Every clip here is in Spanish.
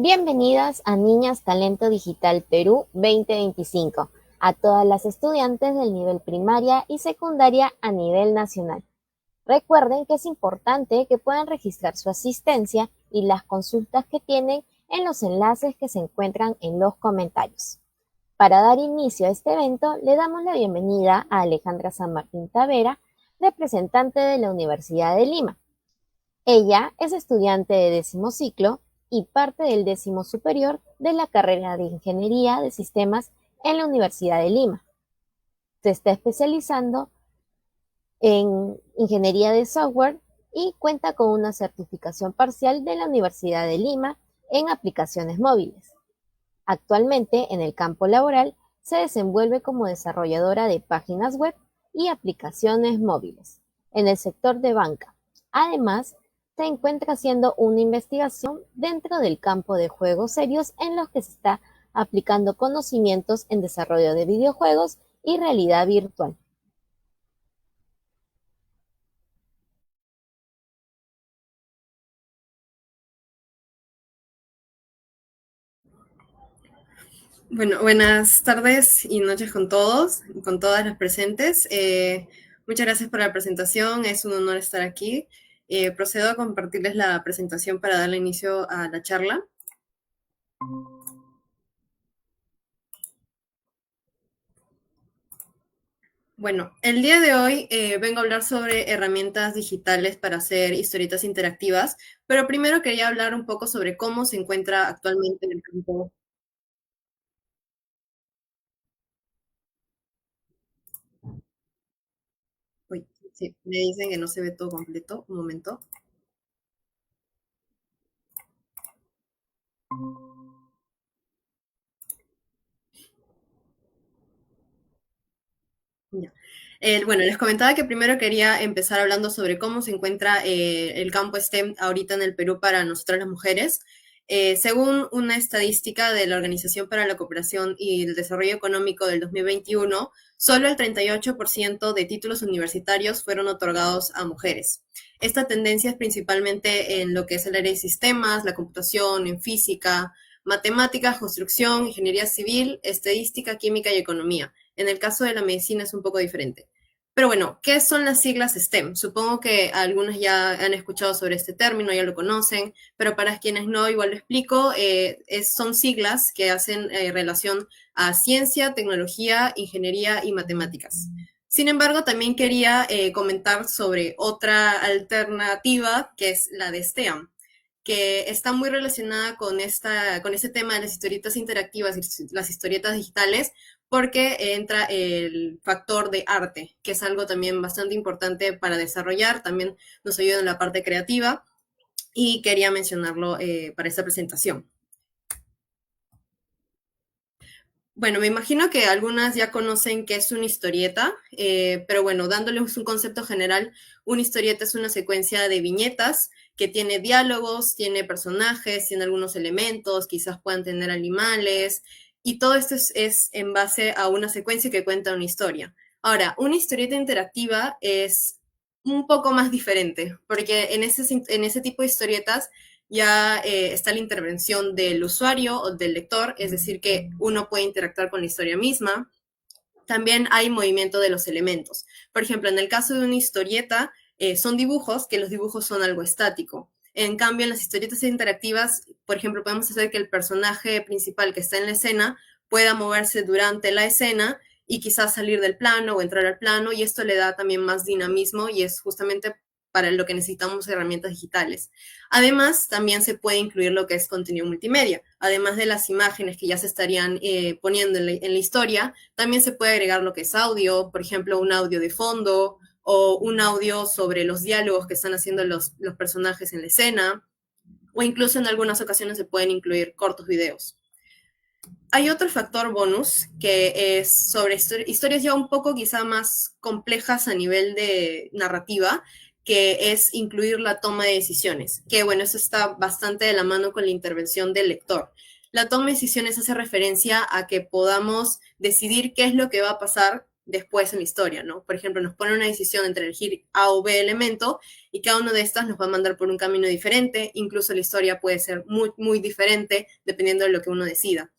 Bienvenidas a Niñas Talento Digital Perú 2025, a todas las estudiantes del nivel primaria y secundaria a nivel nacional. Recuerden que es importante que puedan registrar su asistencia y las consultas que tienen en los enlaces que se encuentran en los comentarios. Para dar inicio a este evento, le damos la bienvenida a Alejandra San Martín Tavera, representante de la Universidad de Lima. Ella es estudiante de 10º ciclo y parte del 10º superior de la carrera de Ingeniería de Sistemas en la Universidad de Lima. Se está especializando en Ingeniería de Software y cuenta con una certificación parcial de la Universidad de Lima en aplicaciones móviles. Actualmente, en el campo laboral, se desenvuelve como desarrolladora de páginas web y aplicaciones móviles en el sector de banca. Además, se encuentra haciendo una investigación dentro del campo de juegos serios en los que se está aplicando conocimientos en desarrollo de videojuegos y realidad virtual. Bueno, buenas tardes y noches con todos, con todas las presentes. Muchas gracias por la presentación, es un honor estar aquí. Procedo a compartirles la presentación para darle inicio a la charla. Bueno, el día de hoy vengo a hablar sobre herramientas digitales para hacer historietas interactivas, pero primero quería hablar un poco sobre cómo se encuentra actualmente en el campo. Uy, sí, me dicen que no se ve todo completo, un momento. Ya. Bueno, les comentaba que primero quería empezar hablando sobre cómo se encuentra el campo STEM ahorita en el Perú para nosotras las mujeres. Según una estadística de la Organización para la Cooperación y el Desarrollo Económico del 2021, solo el 38% de títulos universitarios fueron otorgados a mujeres. Esta tendencia es principalmente en lo que es el área de sistemas, la computación, en física, matemáticas, construcción, ingeniería civil, estadística, química y economía. En el caso de la medicina es un poco diferente. Pero bueno, ¿qué son las siglas STEM? Supongo que algunos ya han escuchado sobre este término, ya lo conocen, pero para quienes no, igual lo explico. Son siglas que hacen relación a ciencia, tecnología, ingeniería y matemáticas. Sin embargo, también quería comentar sobre otra alternativa, que es la de STEAM, que está muy relacionada con este tema de las historietas interactivas y las historietas digitales, porque entra el factor de arte, que es algo también bastante importante para desarrollar, también nos ayuda en la parte creativa, y quería mencionarlo para esta presentación. Bueno, me imagino que algunas ya conocen qué es una historieta, pero bueno, dándoles un concepto general, una historieta es una secuencia de viñetas que tiene diálogos, tiene personajes, tiene algunos elementos, quizás puedan tener animales, y todo esto es en base a una secuencia que cuenta una historia. Ahora, una historieta interactiva es un poco más diferente, porque en ese tipo de historietas ya está la intervención del usuario o del lector, es decir, que uno puede interactuar con la historia misma. También hay movimiento de los elementos. Por ejemplo, en el caso de una historieta, son dibujos, que los dibujos son algo estático. En cambio, en las historietas interactivas, por ejemplo, podemos hacer que el personaje principal que está en la escena pueda moverse durante la escena y quizás salir del plano o entrar al plano, y esto le da también más dinamismo y es justamente para lo que necesitamos herramientas digitales. Además, también se puede incluir lo que es contenido multimedia. Además de las imágenes que ya se estarían poniendo en la historia, también se puede agregar lo que es audio, por ejemplo, un audio de fondo o un audio sobre los diálogos que están haciendo los personajes en la escena, o incluso en algunas ocasiones se pueden incluir cortos videos. Hay otro factor bonus que es sobre historias ya un poco quizá más complejas a nivel de narrativa, que es incluir la toma de decisiones, que bueno, eso está bastante de la mano con la intervención del lector. La toma de decisiones hace referencia a que podamos decidir qué es lo que va a pasar después en la historia, ¿no? Por ejemplo, nos pone una decisión entre elegir A o B elemento y cada una de estas nos va a mandar por un camino diferente, incluso la historia puede ser muy, muy diferente dependiendo de lo que uno decida.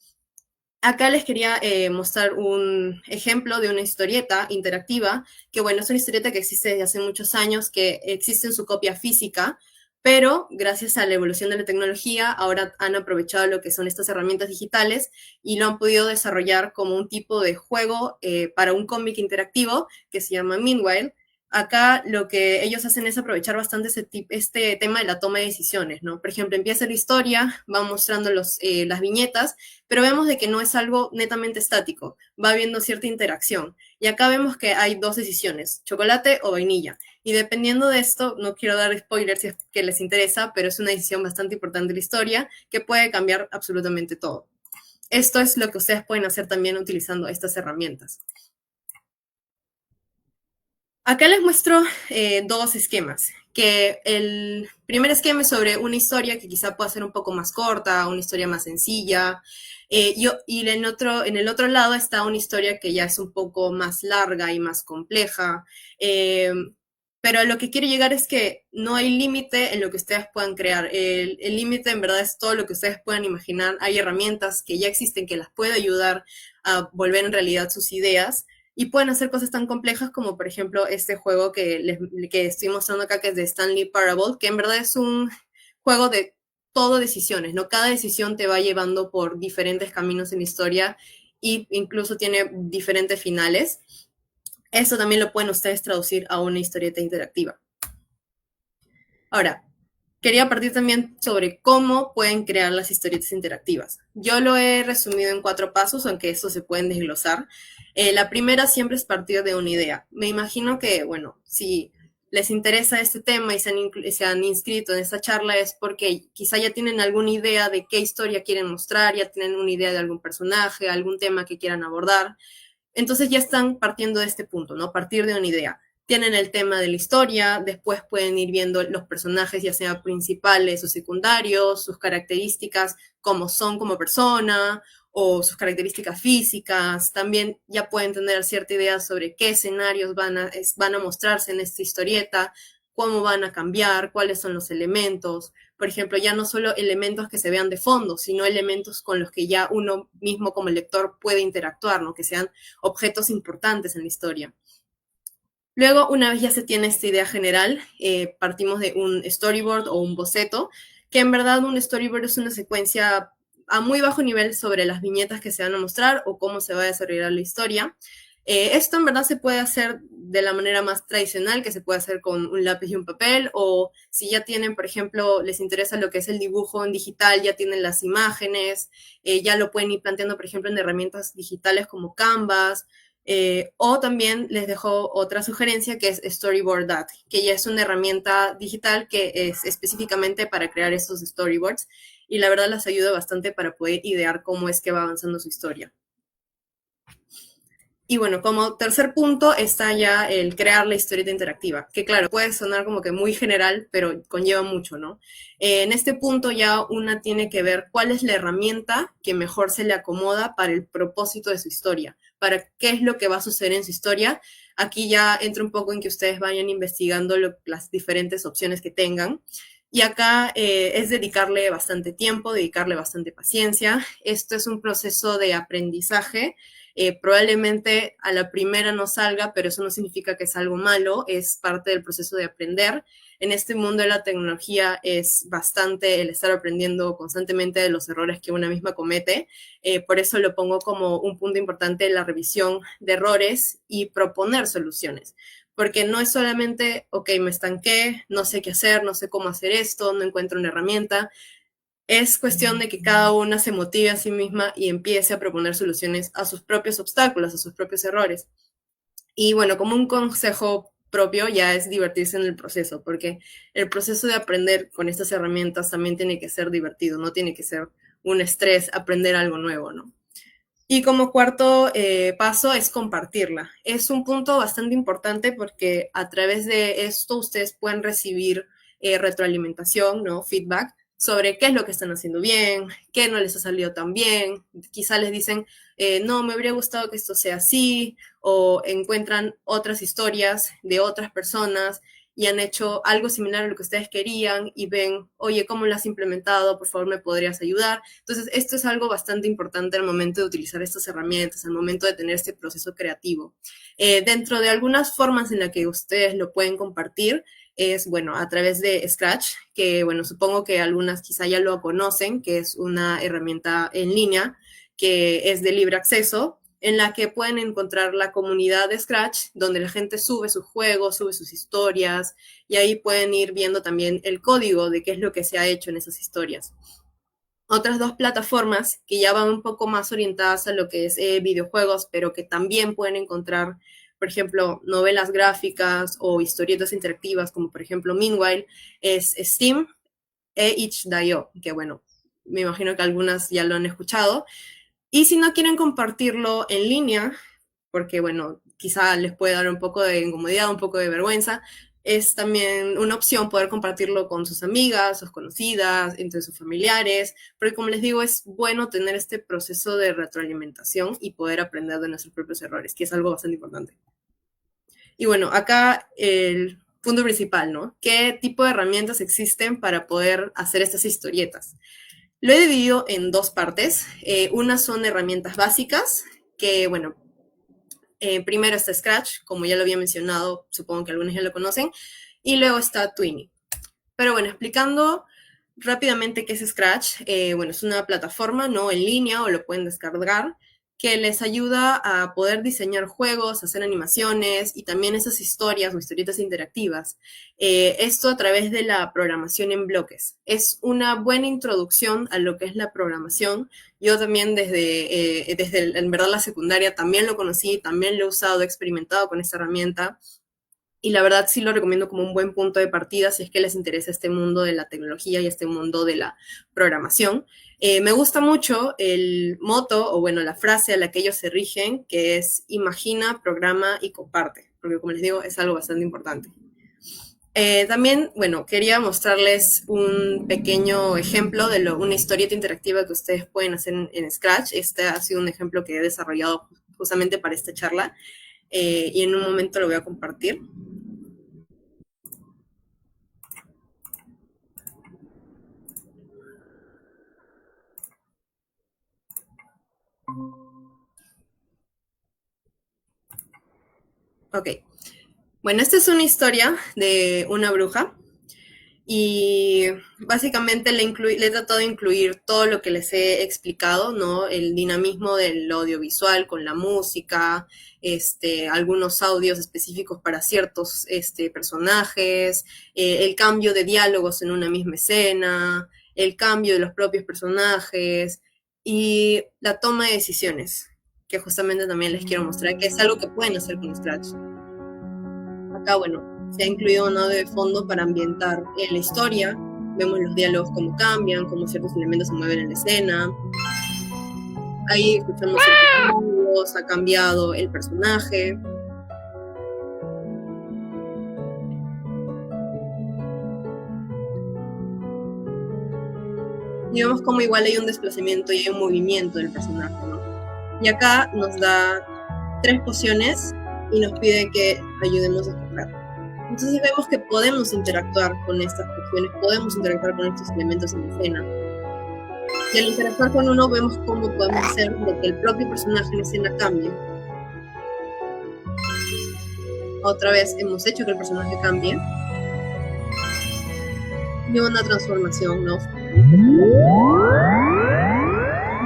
Acá les quería mostrar un ejemplo de una historieta interactiva, que bueno, es una historieta que existe desde hace muchos años, que existe en su copia física, pero gracias a la evolución de la tecnología, ahora han aprovechado lo que son estas herramientas digitales y lo han podido desarrollar como un tipo de juego para un cómic interactivo que se llama Meanwhile. Acá lo que ellos hacen es aprovechar bastante este tema de la toma de decisiones, ¿no? Por ejemplo, empieza la historia, van mostrando las viñetas, pero vemos de que no es algo netamente estático, va habiendo cierta interacción. Y acá vemos que hay dos decisiones, chocolate o vainilla. Y dependiendo de esto, no quiero dar spoilers si es que les interesa, pero es una decisión bastante importante de la historia que puede cambiar absolutamente todo. Esto es lo que ustedes pueden hacer también utilizando estas herramientas. Acá les muestro dos esquemas, que el primer esquema es sobre una historia que quizá pueda ser un poco más corta, una historia más sencilla, y en el otro lado está una historia que ya es un poco más larga y más compleja, pero a lo que quiero llegar es que no hay límite en lo que ustedes puedan crear. El límite en verdad es todo lo que ustedes puedan imaginar. Hay herramientas que ya existen que las puede ayudar a volver en realidad sus ideas y pueden hacer cosas tan complejas como, por ejemplo, este juego que estoy mostrando acá, que es de Stanley Parable, que en verdad es un juego de todo decisiones, ¿no? Cada decisión te va llevando por diferentes caminos en la historia e incluso tiene diferentes finales. Eso también lo pueden ustedes traducir a una historieta interactiva. Ahora, quería partir también sobre cómo pueden crear las historietas interactivas. Yo lo he resumido en 4 pasos, aunque estos se pueden desglosar. La primera siempre es partir de una idea. Me imagino que, bueno, si les interesa este tema y se han inscrito en esta charla es porque quizá ya tienen alguna idea de qué historia quieren mostrar, ya tienen una idea de algún personaje, algún tema que quieran abordar. Entonces ya están partiendo de este punto, ¿no? Partir de una idea. Tienen el tema de la historia, después pueden ir viendo los personajes, ya sean principales o secundarios, sus características, cómo son como persona, o sus características físicas. También ya pueden tener cierta idea sobre qué escenarios van a mostrarse en esta historieta, cómo van a cambiar, cuáles son los elementos. Por ejemplo, ya no solo elementos que se vean de fondo, sino elementos con los que ya uno mismo como lector puede interactuar, ¿no? Que sean objetos importantes en la historia. Luego, una vez ya se tiene esta idea general, partimos de un storyboard o un boceto, que en verdad un storyboard es una secuencia a muy bajo nivel sobre las viñetas que se van a mostrar o cómo se va a desarrollar la historia. Esto en verdad se puede hacer de la manera más tradicional, que se puede hacer con un lápiz y un papel, o si ya tienen, por ejemplo, les interesa lo que es el dibujo en digital, ya tienen las imágenes, ya lo pueden ir planteando, por ejemplo, en herramientas digitales como Canvas, o también les dejo otra sugerencia que es Storyboard.dat, que ya es una herramienta digital que es específicamente para crear estos storyboards y la verdad les ayuda bastante para poder idear cómo es que va avanzando su historia. Y bueno, como tercer punto está ya el crear la historieta interactiva, que claro, puede sonar como que muy general, pero conlleva mucho, ¿no? En este punto ya una tiene que ver cuál es la herramienta que mejor se le acomoda para el propósito de su historia, para qué es lo que va a suceder en su historia. Aquí ya entra un poco en que ustedes vayan investigando las diferentes opciones que tengan. Y acá es dedicarle bastante tiempo, dedicarle bastante paciencia. Esto es un proceso de aprendizaje. Probablemente a la primera no salga, pero eso no significa que es algo malo, es parte del proceso de aprender. En este mundo de la tecnología es bastante el estar aprendiendo constantemente de los errores que una misma comete. Por eso lo pongo como un punto importante la revisión de errores y proponer soluciones. Porque no es solamente, ok, me estanqué, no sé qué hacer, no sé cómo hacer esto, no encuentro una herramienta. Es cuestión de que cada una se motive a sí misma y empiece a proponer soluciones a sus propios obstáculos, a sus propios errores. Y bueno, como un consejo propio ya es divertirse en el proceso, porque el proceso de aprender con estas herramientas también tiene que ser divertido, no tiene que ser un estrés aprender algo nuevo, ¿no? Y como cuarto paso es compartirla. Es un punto bastante importante porque a través de esto ustedes pueden recibir retroalimentación, ¿no? Feedback sobre qué es lo que están haciendo bien, qué no les ha salido tan bien. Quizá les dicen, no, me habría gustado que esto sea así, o encuentran otras historias de otras personas y han hecho algo similar a lo que ustedes querían y ven, oye, ¿cómo lo has implementado? Por favor, ¿me podrías ayudar? Entonces, esto es algo bastante importante al momento de utilizar estas herramientas, al momento de tener este proceso creativo. Dentro de algunas formas en las que ustedes lo pueden compartir, es, bueno, a través de Scratch, que, bueno, supongo que algunas quizá ya lo conocen, que es una herramienta en línea que es de libre acceso, en la que pueden encontrar la comunidad de Scratch, donde la gente sube sus juegos, sube sus historias, y ahí pueden ir viendo también el código de qué es lo que se ha hecho en esas historias. Otras dos plataformas que ya van un poco más orientadas a lo que es videojuegos, pero que también pueden encontrar, por ejemplo, novelas gráficas o historietas interactivas, como por ejemplo Meanwhile, es Steam e itch.io, que bueno, me imagino que algunas ya lo han escuchado. Y si no quieren compartirlo en línea, porque bueno, quizá les puede dar un poco de incomodidad, un poco de vergüenza, es también una opción poder compartirlo con sus amigas, sus conocidas, entre sus familiares, porque como les digo, es bueno tener este proceso de retroalimentación y poder aprender de nuestros propios errores, que es algo bastante importante. Y bueno, acá el punto principal, ¿no? ¿Qué tipo de herramientas existen para poder hacer estas historietas? Lo he dividido en dos partes. Unas son herramientas básicas, que bueno, primero está Scratch, como ya lo había mencionado, supongo que algunos ya lo conocen, y luego está Twinny. Pero bueno, explicando rápidamente qué es Scratch, bueno, es una plataforma, ¿no? En línea, o lo pueden descargar, que les ayuda a poder diseñar juegos, hacer animaciones y también esas historias o historietas interactivas. Esto a través de la programación en bloques. Es una buena introducción a lo que es la programación. Yo también desde en verdad la secundaria también lo conocí, también lo he usado, he experimentado con esta herramienta. Y la verdad sí lo recomiendo como un buen punto de partida si es que les interesa este mundo de la tecnología y este mundo de la programación. Me gusta mucho el moto, o bueno, la frase a la que ellos se rigen, que es imagina, programa y comparte, porque como les digo, es algo bastante importante. También, bueno, quería mostrarles un pequeño ejemplo de una historieta interactiva que ustedes pueden hacer en Scratch. Este ha sido un ejemplo que he desarrollado justamente para esta charla y en un momento lo voy a compartir. Ok. Bueno, esta es una historia de una bruja y básicamente le he tratado de incluir todo lo que les he explicado, ¿no? El dinamismo del audiovisual con la música, algunos audios específicos para ciertos personajes, el cambio de diálogos en una misma escena, el cambio de los propios personajes y la toma de decisiones, que justamente también les quiero mostrar que es algo que pueden hacer con Scratch. Acá, bueno, se ha incluido un audio de fondo para ambientar la historia. Vemos los diálogos cómo cambian, cómo ciertos elementos se mueven en la escena. Ahí escuchamos el ha cambiado el personaje. Y vemos como igual hay un desplazamiento y hay un movimiento del personaje, ¿no? Y acá nos da 3 pociones y nos pide que ayudemos a escoger. Entonces vemos que podemos interactuar con estas pociones, podemos interactuar con estos elementos en escena. Y al interactuar con uno vemos cómo podemos hacer de que el propio personaje en escena cambie. Otra vez hemos hecho que el personaje cambie. Y una transformación, ¿no?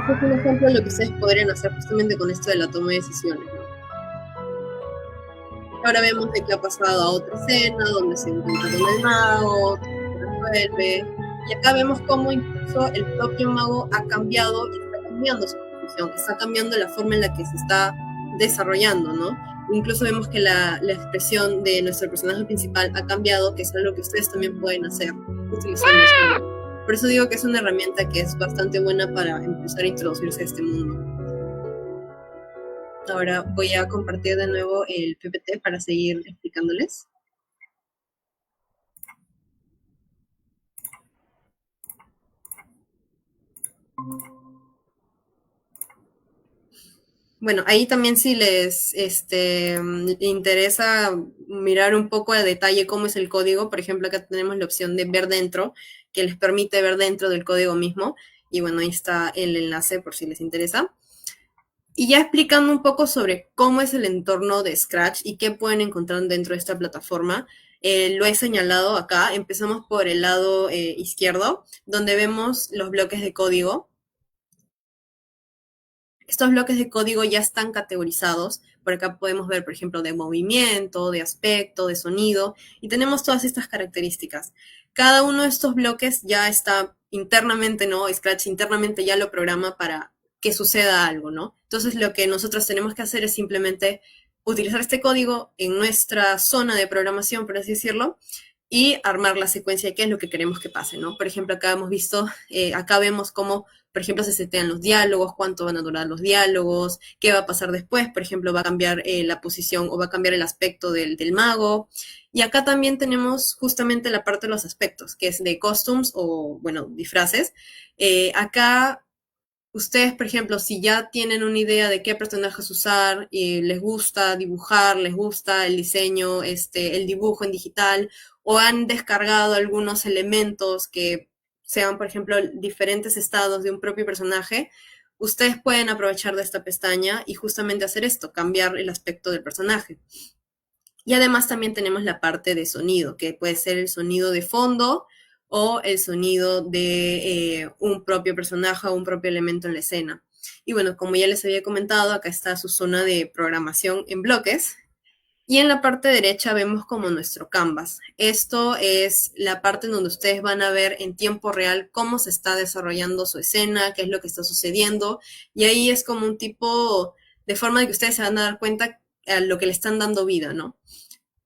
Este es un ejemplo de lo que ustedes podrían hacer justamente con esto de la toma de decisiones, ¿no? Ahora vemos de que ha pasado a otra escena, donde se encuentra con el mago, se resuelve. Y acá vemos cómo incluso el propio mago ha cambiado y está cambiando su posición, está cambiando la forma en la que se está desarrollando, ¿no? Incluso vemos que la expresión de nuestro personaje principal ha cambiado, que es algo que ustedes también pueden hacer utilizando esto. Por eso digo que es una herramienta que es bastante buena para empezar a introducirse a este mundo. Ahora voy a compartir de nuevo el PPT para seguir explicándoles. Bueno, ahí también si les interesa mirar un poco a detalle cómo es el código, por ejemplo, acá tenemos la opción de ver dentro, que les permite ver dentro del código mismo. Y bueno, ahí está el enlace por si les interesa. Y ya explicando un poco sobre cómo es el entorno de Scratch y qué pueden encontrar dentro de esta plataforma, lo he señalado acá. Empezamos por el lado izquierdo, donde vemos los bloques de código. Estos bloques de código ya están categorizados. Por acá podemos ver, por ejemplo, de movimiento, de aspecto, de sonido, y tenemos todas estas características. Cada uno de estos bloques ya está internamente, ¿no? Scratch internamente ya lo programa para que suceda algo, ¿no? Entonces lo que nosotros tenemos que hacer es simplemente utilizar este código en nuestra zona de programación, por así decirlo, y armar la secuencia de qué es lo que queremos que pase, ¿no? Por ejemplo, acá hemos visto, acá vemos cómo, por ejemplo, se setean los diálogos, cuánto van a durar los diálogos, qué va a pasar después, por ejemplo, va a cambiar la posición o va a cambiar el aspecto del mago. Y acá también tenemos justamente la parte de los aspectos, que es de costumes o, bueno, disfraces. Acá ustedes, por ejemplo, si ya tienen una idea de qué personajes usar y les gusta dibujar, les gusta el diseño, el dibujo en digital, o han descargado algunos elementos que sean, por ejemplo, diferentes estados de un propio personaje, ustedes pueden aprovechar de esta pestaña y justamente hacer esto, cambiar el aspecto del personaje. Y además también tenemos la parte de sonido, que puede ser el sonido de fondo o el sonido de un propio personaje o un propio elemento en la escena. Y bueno, como ya les había comentado, acá está su zona de programación en bloques. Y en la parte derecha vemos como nuestro canvas. Esto es la parte en donde ustedes van a ver en tiempo real cómo se está desarrollando su escena, qué es lo que está sucediendo. Y ahí es como un tipo de forma de que ustedes se van a dar cuenta a lo que le están dando vida, ¿no?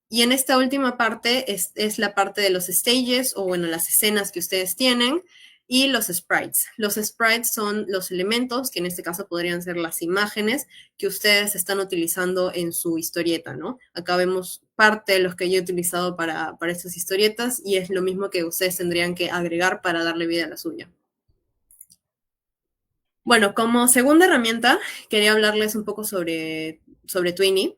Y en esta última parte es la parte de los stages o bueno, las escenas que ustedes tienen y los sprites. Los sprites son los elementos, que en este caso podrían ser las imágenes que ustedes están utilizando en su historieta, ¿no? Acá vemos parte de los que yo he utilizado para estas historietas y es lo mismo que ustedes tendrían que agregar para darle vida a la suya. Bueno, como segunda herramienta, quería hablarles un poco sobre Twinny.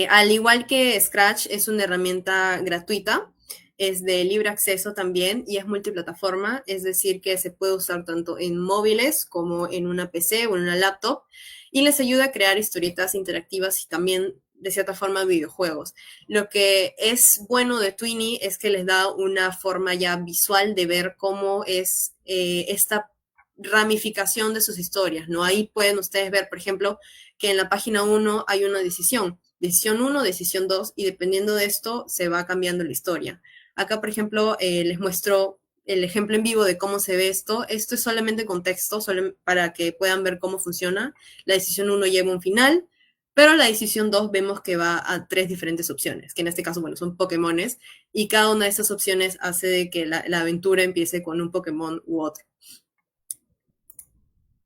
Al igual que Scratch, es una herramienta gratuita, es de libre acceso también y es multiplataforma, es decir, que se puede usar tanto en móviles como en una PC o en una laptop y les ayuda a crear historietas interactivas y también de cierta forma videojuegos. Lo que es bueno de Twinny es que les da una forma ya visual de ver cómo es esta ramificación de sus historias, ¿no? Ahí pueden ustedes ver, por ejemplo, que en la página 1 hay una decisión 1, decisión 2, y dependiendo de esto se va cambiando la historia. Acá, por ejemplo, les muestro el ejemplo en vivo de cómo se ve esto. Esto es solamente contexto, solo para que puedan ver cómo funciona. La decisión 1 lleva un final, pero la decisión 2 vemos que va a 3 diferentes opciones, que en este caso, bueno, son Pokémones, y cada una de esas opciones hace de que la aventura empiece con un Pokémon u otro.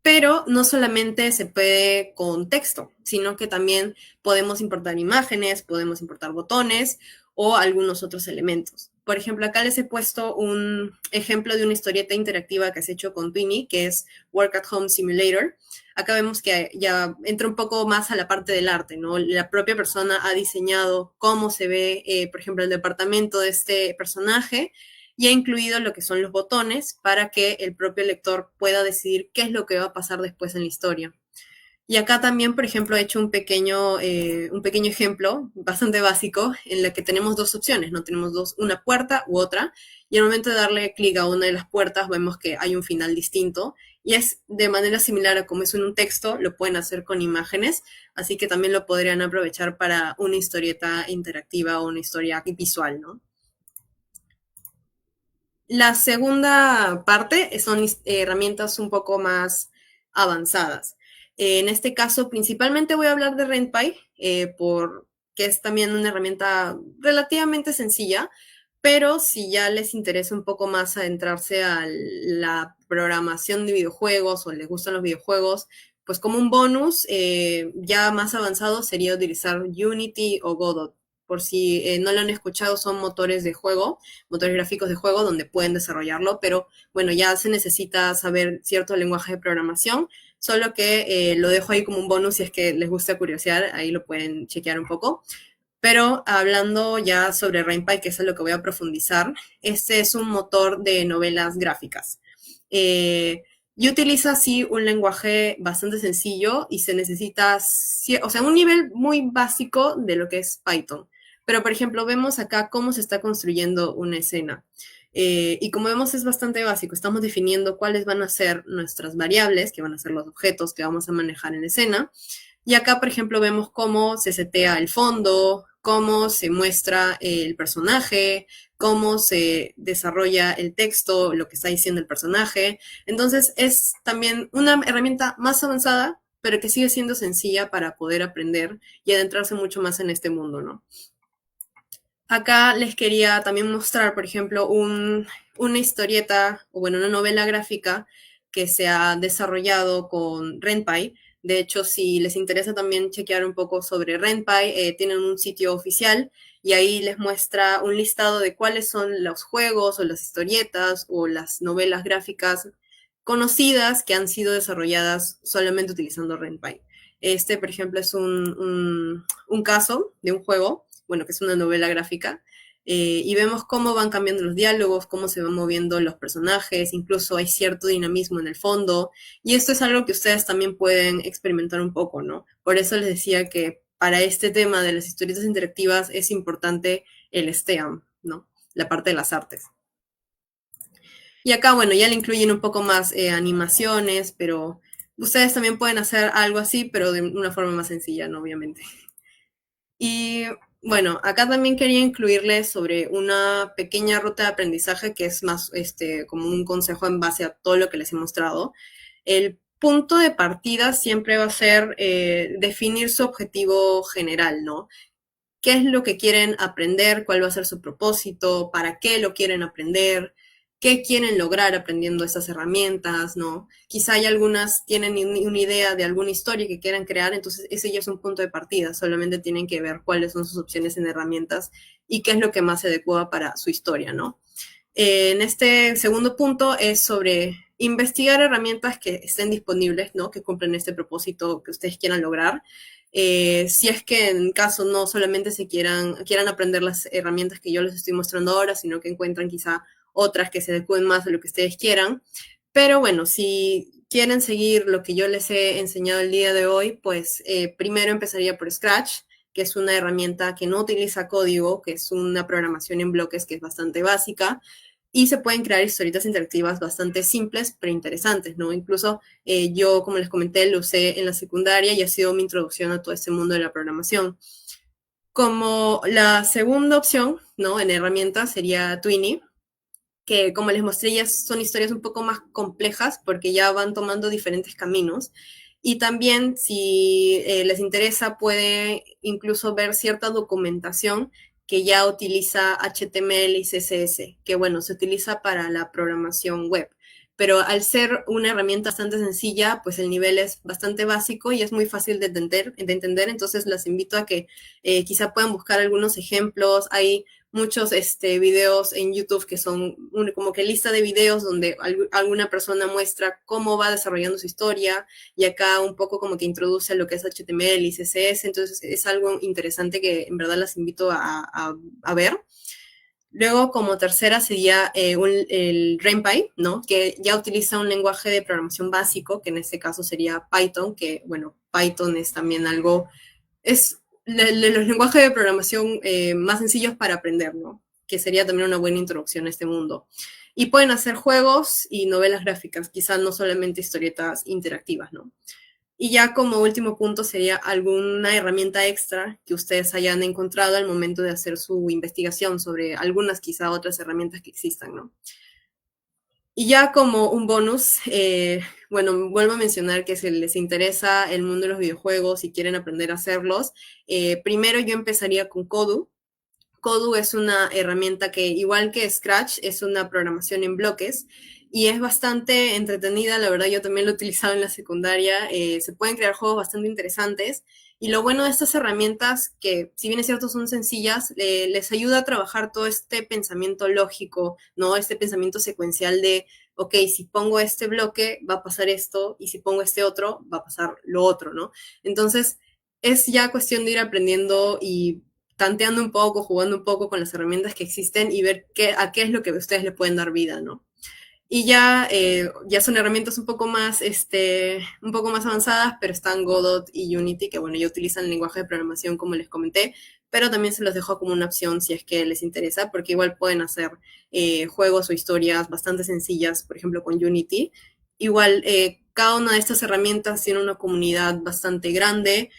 Pero no solamente se puede con texto, sino que también podemos importar imágenes, podemos importar botones o algunos otros elementos. Por ejemplo, acá les he puesto un ejemplo de una historieta interactiva que has hecho con Twinny, que es Work at Home Simulator. Acá vemos que ya entra un poco más a la parte del arte, ¿no? La propia persona ha diseñado cómo se ve, por ejemplo, el departamento de este personaje y ha incluido lo que son los botones para que el propio lector pueda decidir qué es lo que va a pasar después en la historia. Y acá también, por ejemplo, he hecho un pequeño ejemplo bastante básico en el que tenemos dos opciones, ¿no? Tenemos una puerta u otra, y al momento de darle clic a una de las puertas vemos que hay un final distinto, y es de manera similar a como es en un texto, lo pueden hacer con imágenes, así que también lo podrían aprovechar para una historieta interactiva o una historia visual, ¿no? La segunda parte son herramientas un poco más avanzadas. En este caso, principalmente voy a hablar de RentPy, porque es también una herramienta relativamente sencilla, pero si ya les interesa un poco más adentrarse a la programación de videojuegos o les gustan los videojuegos, pues como un bonus ya más avanzado sería utilizar Unity o Godot. por si no lo han escuchado, son motores de juego, motores gráficos de juego donde pueden desarrollarlo, pero bueno, ya se necesita saber cierto lenguaje de programación, solo que lo dejo ahí como un bonus si es que les gusta curiosear, ahí lo pueden chequear un poco. Pero hablando ya sobre RenPy, que es lo que voy a profundizar, este es un motor de novelas gráficas. Y utiliza así un lenguaje bastante sencillo y se necesita, o sea, un nivel muy básico de lo que es Python. Pero, por ejemplo, vemos acá cómo se está construyendo una escena. Y como vemos es bastante básico, estamos definiendo cuáles van a ser nuestras variables, que van a ser los objetos que vamos a manejar en la escena. Y acá, por ejemplo, vemos cómo se setea el fondo, cómo se muestra el personaje, cómo se desarrolla el texto, lo que está diciendo el personaje. Entonces es también una herramienta más avanzada, pero que sigue siendo sencilla para poder aprender y adentrarse mucho más en este mundo, ¿no? Acá les quería también mostrar, por ejemplo, una historieta, o bueno, una novela gráfica que se ha desarrollado con RenPy. De hecho, si les interesa también chequear un poco sobre RenPy, tienen un sitio oficial y ahí les muestra un listado de cuáles son los juegos o las historietas o las novelas gráficas conocidas que han sido desarrolladas solamente utilizando RenPy. Este, por ejemplo, es un caso de un juego, bueno, que es una novela gráfica, y vemos cómo van cambiando los diálogos, cómo se van moviendo los personajes, incluso hay cierto dinamismo en el fondo, y esto es algo que ustedes también pueden experimentar un poco, ¿no? Por eso les decía que para este tema de las historietas interactivas es importante el STEAM, ¿no? La parte de las artes. Y acá, bueno, ya le incluyen un poco más animaciones, pero ustedes también pueden hacer algo así, pero de una forma más sencilla, ¿no? Obviamente. Y bueno, acá también quería incluirles sobre una pequeña ruta de aprendizaje que es más como un consejo en base a todo lo que les he mostrado. El punto de partida siempre va a ser definir su objetivo general, ¿no? ¿Qué es lo que quieren aprender? ¿Cuál va a ser su propósito? ¿Para qué lo quieren aprender? ¿Qué quieren lograr aprendiendo estas herramientas? ¿No? Quizá hay algunas tienen una idea de alguna historia que quieran crear, entonces ese ya es un punto de partida. Solamente tienen que ver cuáles son sus opciones en herramientas y qué es lo que más se adecua para su historia, ¿no? En este segundo punto es sobre investigar herramientas que estén disponibles, ¿no? Que cumplen este propósito que ustedes quieran lograr. Si es que en caso no solamente quieran aprender las herramientas que yo les estoy mostrando ahora, sino que encuentran quizá otras que se adecúen más a lo que ustedes quieran. Pero bueno, si quieren seguir lo que yo les he enseñado el día de hoy, pues primero empezaría por Scratch, que es una herramienta que no utiliza código, que es una programación en bloques que es bastante básica, y se pueden crear historietas interactivas bastante simples, pero interesantes, ¿no? Incluso yo, como les comenté, lo usé en la secundaria y ha sido mi introducción a todo este mundo de la programación. Como la segunda opción, ¿no? En herramientas sería Twinny, que como les mostré ya son historias un poco más complejas porque ya van tomando diferentes caminos. Y también, si les interesa, puede incluso ver cierta documentación que ya utiliza HTML y CSS, que bueno, se utiliza para la programación web. Pero al ser una herramienta bastante sencilla, pues el nivel es bastante básico y es muy fácil de entender. Entonces, las invito a que quizá puedan buscar algunos ejemplos. Hay muchos videos en YouTube que son como que lista de videos donde alguna persona muestra cómo va desarrollando su historia y acá un poco como que introduce lo que es HTML y CSS, entonces es algo interesante que en verdad las invito a ver. Luego, como tercera, sería el RenPy, ¿no? Que ya utiliza un lenguaje de programación básico, que en este caso sería Python, que, bueno, Python es también algo, es los lenguajes de programación más sencillos para aprender, ¿no? Que sería también una buena introducción a este mundo. Y pueden hacer juegos y novelas gráficas, quizás no solamente historietas interactivas, ¿no? Y ya como último punto sería alguna herramienta extra que ustedes hayan encontrado al momento de hacer su investigación sobre algunas quizá otras herramientas que existan, ¿no? Y ya como un bonus, bueno, vuelvo a mencionar que si les interesa el mundo de los videojuegos y quieren aprender a hacerlos, primero yo empezaría con Kodu. Kodu es una herramienta que, igual que Scratch, es una programación en bloques y es bastante entretenida. La verdad, yo también lo he utilizado en la secundaria. Se pueden crear juegos bastante interesantes Y lo bueno de estas herramientas, que si bien es cierto son sencillas, les ayuda a trabajar todo este pensamiento lógico, ¿no? Este pensamiento secuencial de, ok, si pongo este bloque va a pasar esto, y si pongo este otro va a pasar lo otro, ¿no? Entonces, es ya cuestión de ir aprendiendo y tanteando un poco, jugando un poco con las herramientas que existen y ver a qué es lo que ustedes le pueden dar vida, ¿no? Y ya son herramientas un poco más avanzadas, pero están Godot y Unity, que bueno, ya utilizan el lenguaje de programación como les comenté, pero también se los dejo como una opción si es que les interesa, porque igual pueden hacer juegos o historias bastante sencillas, por ejemplo, con Unity. Igual, cada una de estas herramientas tiene una comunidad bastante grande,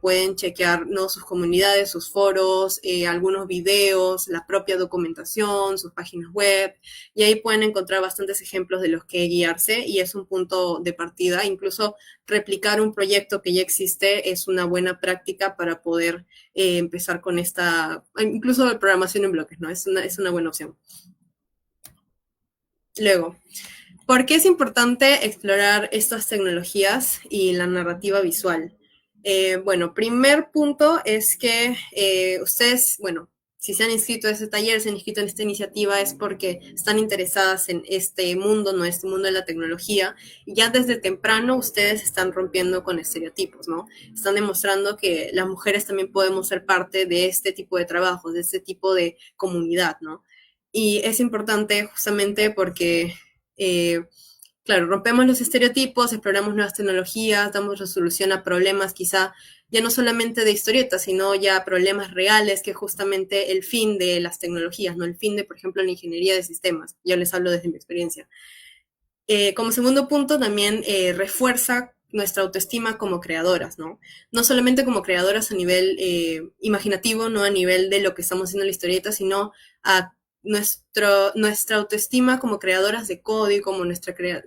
pueden chequear, ¿no?, sus comunidades, sus foros, algunos videos, la propia documentación, sus páginas web, y ahí pueden encontrar bastantes ejemplos de los que guiarse y es un punto de partida. Incluso replicar un proyecto que ya existe es una buena práctica para poder empezar con incluso de programación en bloques, ¿no? Es una buena opción. Luego, ¿por qué es importante explorar estas tecnologías y la narrativa visual? Bueno, primer punto es que ustedes, bueno, si se han inscrito a este taller, se han inscrito en esta iniciativa, es porque están interesadas en este mundo, ¿no? Este mundo de la tecnología. Y ya desde temprano ustedes están rompiendo con estereotipos, ¿no? Están demostrando que las mujeres también podemos ser parte de este tipo de trabajos, de este tipo de comunidad, ¿no? Y es importante justamente porque claro, rompemos los estereotipos, exploramos nuevas tecnologías, damos resolución a problemas quizá ya no solamente de historietas, sino ya problemas reales, que es justamente el fin de las tecnologías, ¿no? El fin de, por ejemplo, la ingeniería de sistemas. Yo les hablo desde mi experiencia. Como segundo punto, también refuerza nuestra autoestima como creadoras, ¿no? No solamente como creadoras a nivel imaginativo, no a nivel de lo que estamos haciendo en la historieta, sino a nuestra autoestima como creadoras de código,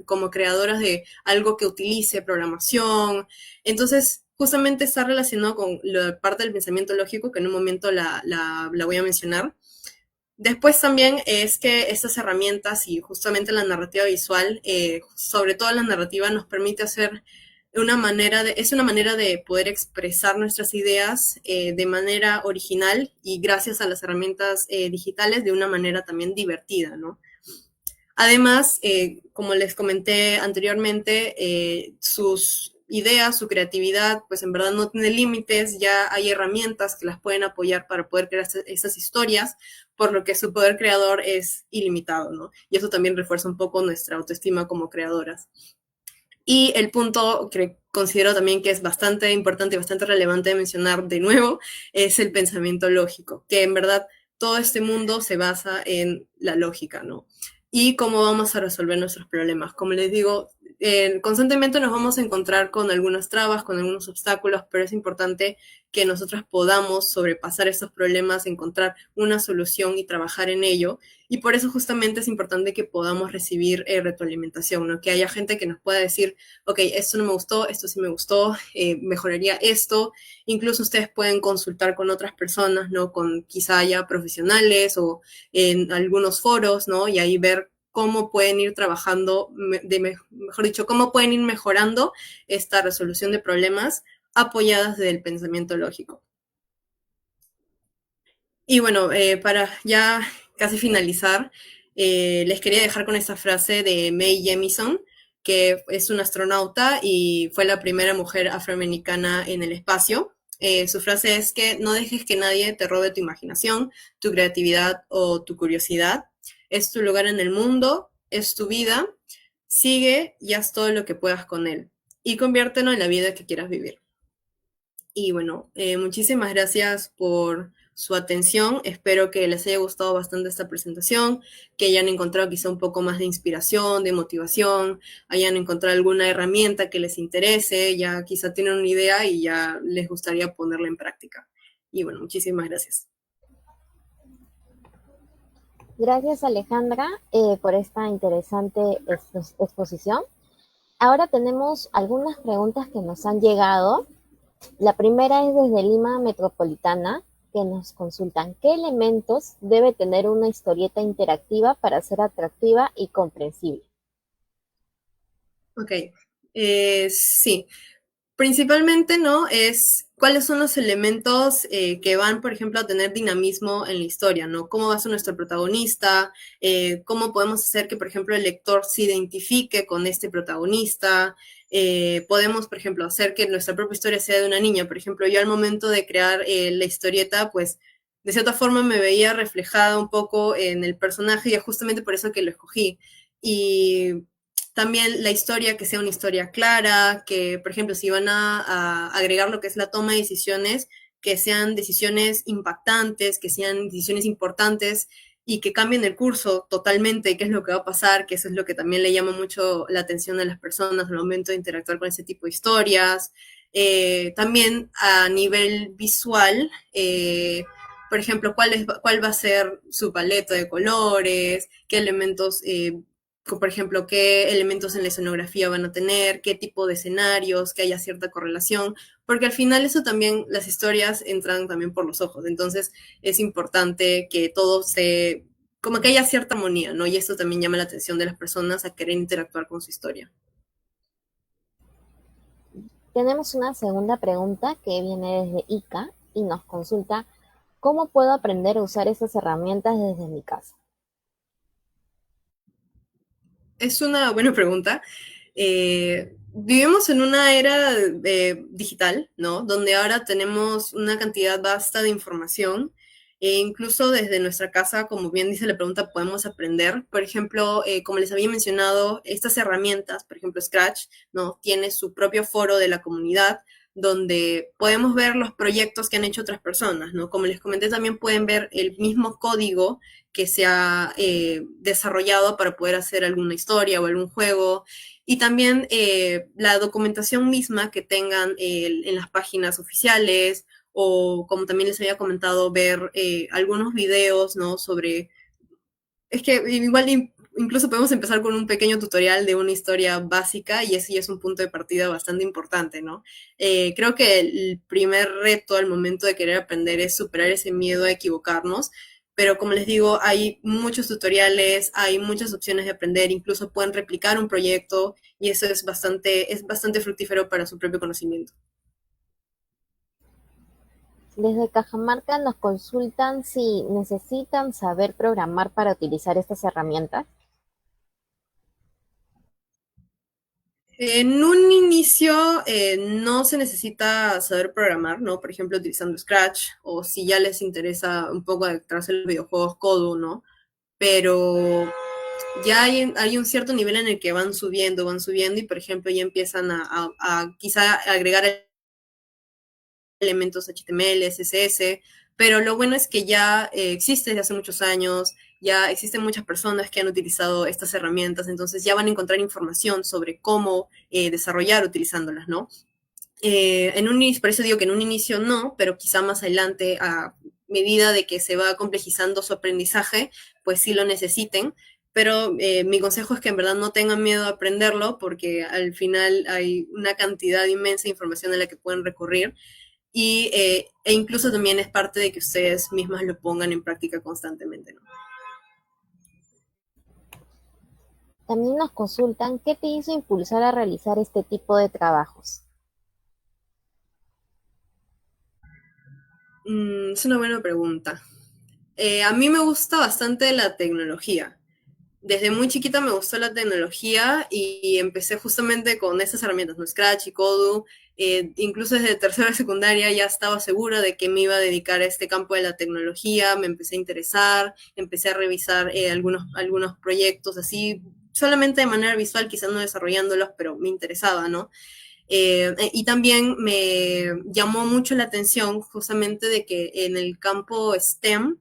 como creadoras de algo que utilice programación. Entonces, justamente está relacionado con la parte del pensamiento lógico, que en un momento la voy a mencionar. Después también es que estas herramientas y justamente la narrativa visual, sobre todo la narrativa, nos permite hacer es una manera de poder expresar nuestras ideas de manera original y gracias a las herramientas digitales de una manera también divertida, ¿no? Además, como les comenté anteriormente, sus ideas, su creatividad, pues en verdad no tiene límites, ya hay herramientas que las pueden apoyar para poder crear estas historias, por lo que su poder creador es ilimitado, ¿no? Y eso también refuerza un poco nuestra autoestima como creadoras. Y el punto que considero también que es bastante importante y bastante relevante de mencionar de nuevo es el pensamiento lógico, que en verdad todo este mundo se basa en la lógica, ¿no? Y cómo vamos a resolver nuestros problemas. Como les digo, constantemente nos vamos a encontrar con algunas trabas, con algunos obstáculos, pero es importante que nosotros podamos sobrepasar estos problemas, encontrar una solución y trabajar en ello. Y por eso justamente es importante que podamos recibir retroalimentación, ¿no? Que haya gente que nos pueda decir, ok, esto no me gustó, esto sí me gustó, mejoraría esto. Incluso ustedes pueden consultar con otras personas, ¿no? Con quizá ya profesionales o en algunos foros, ¿no? Y ahí ver cómo pueden ir trabajando, mejor dicho, cómo pueden ir mejorando esta resolución de problemas apoyadas desde el pensamiento lógico. Y bueno, para ya casi finalizar, les quería dejar con esta frase de Mae Jemison, que es una astronauta y fue la primera mujer afroamericana en el espacio. Su frase es que no dejes que nadie te robe tu imaginación, tu creatividad o tu curiosidad. Es tu lugar en el mundo, es tu vida. Sigue y haz todo lo que puedas con él y conviértelo en la vida que quieras vivir. Y bueno, muchísimas gracias por su atención. Espero que les haya gustado bastante esta presentación, que hayan encontrado quizá un poco más de inspiración, de motivación, hayan encontrado alguna herramienta que les interese, ya quizá tienen una idea y ya les gustaría ponerla en práctica. Y bueno, muchísimas gracias. Gracias Alejandra por esta interesante exposición. Ahora tenemos algunas preguntas que nos han llegado. La primera es desde Lima Metropolitana, que nos consultan qué elementos debe tener una historieta interactiva para ser atractiva y comprensible. Ok, sí. Principalmente, ¿no? Es cuáles son los elementos que van, por ejemplo, a tener dinamismo en la historia, ¿no? ¿Cómo va a ser nuestro protagonista? ¿Cómo podemos hacer que, por ejemplo, el lector se identifique con este protagonista? Podemos, por ejemplo, hacer que nuestra propia historia sea de una niña. Por ejemplo, yo al momento de crear la historieta, pues, de cierta forma me veía reflejada un poco en el personaje y es justamente por eso que lo escogí. Y también la historia, que sea una historia clara, que, por ejemplo, si van a agregar lo que es la toma de decisiones, que sean decisiones impactantes, que sean decisiones importantes y que cambien el curso totalmente, qué es lo que va a pasar, que eso es lo que también le llama mucho la atención a las personas al momento de interactuar con ese tipo de historias. También a nivel visual, por ejemplo, cuál va a ser su paleta de colores, qué elementos por ejemplo, qué elementos en la escenografía van a tener, qué tipo de escenarios, que haya cierta correlación, porque al final eso también, las historias entran también por los ojos, entonces es importante que todo se, como que haya cierta armonía, ¿no? Y eso también llama la atención de las personas a querer interactuar con su historia. Tenemos una segunda pregunta que viene desde Ica y nos consulta ¿cómo puedo aprender a usar estas herramientas desde mi casa? Es una buena pregunta. Vivimos en una era digital, ¿no? Donde ahora tenemos una cantidad vasta de información e incluso desde nuestra casa, como bien dice la pregunta, podemos aprender. Por ejemplo, como les había mencionado, estas herramientas, por ejemplo, Scratch, ¿no? Tiene su propio foro de la comunidad donde podemos ver los proyectos que han hecho otras personas, ¿no? Como les comenté, también pueden ver el mismo código que se ha desarrollado para poder hacer alguna historia o algún juego. Y también la documentación misma que tengan en las páginas oficiales o como también les había comentado, ver algunos videos, ¿no? Sobre... Es que igual incluso podemos empezar con un pequeño tutorial de una historia básica y ese ya es un punto de partida bastante importante, ¿no? Creo que el primer reto al momento de querer aprender es superar ese miedo a equivocarnos, pero como les digo, hay muchos tutoriales, hay muchas opciones de aprender, incluso pueden replicar un proyecto y eso es bastante fructífero para su propio conocimiento. Desde Cajamarca nos consultan si necesitan saber programar para utilizar estas herramientas. En un inicio no se necesita saber programar, ¿no? Por ejemplo, utilizando Scratch o si ya les interesa un poco detrás de los videojuegos Kodo, ¿no? Pero ya hay un cierto nivel en el que van subiendo y, por ejemplo, ya empiezan a quizá agregar elementos HTML, CSS, pero lo bueno es que ya existe desde hace muchos años, ya existen muchas personas que han utilizado estas herramientas, entonces ya van a encontrar información sobre cómo desarrollar utilizándolas, ¿no? Por eso digo que en un inicio no, pero quizá más adelante, a medida de que se va complejizando su aprendizaje, pues sí lo necesiten. Pero mi consejo es que en verdad no tengan miedo a aprenderlo porque al final hay una cantidad inmensa de información a la que pueden recurrir e incluso también es parte de que ustedes mismas lo pongan en práctica constantemente, ¿no? También nos consultan qué te hizo impulsar a realizar este tipo de trabajos. Es una buena pregunta. A mí me gusta bastante la tecnología. Desde muy chiquita me gustó la tecnología y empecé justamente con estas herramientas, ¿no? Scratch y Kodu. Incluso desde tercera de secundaria ya estaba segura de que me iba a dedicar a este campo de la tecnología, me empecé a interesar, empecé a revisar algunos proyectos así, solamente de manera visual, quizás no desarrollándolos, pero me interesaba, ¿no? Y también me llamó mucho la atención justamente de que en el campo STEM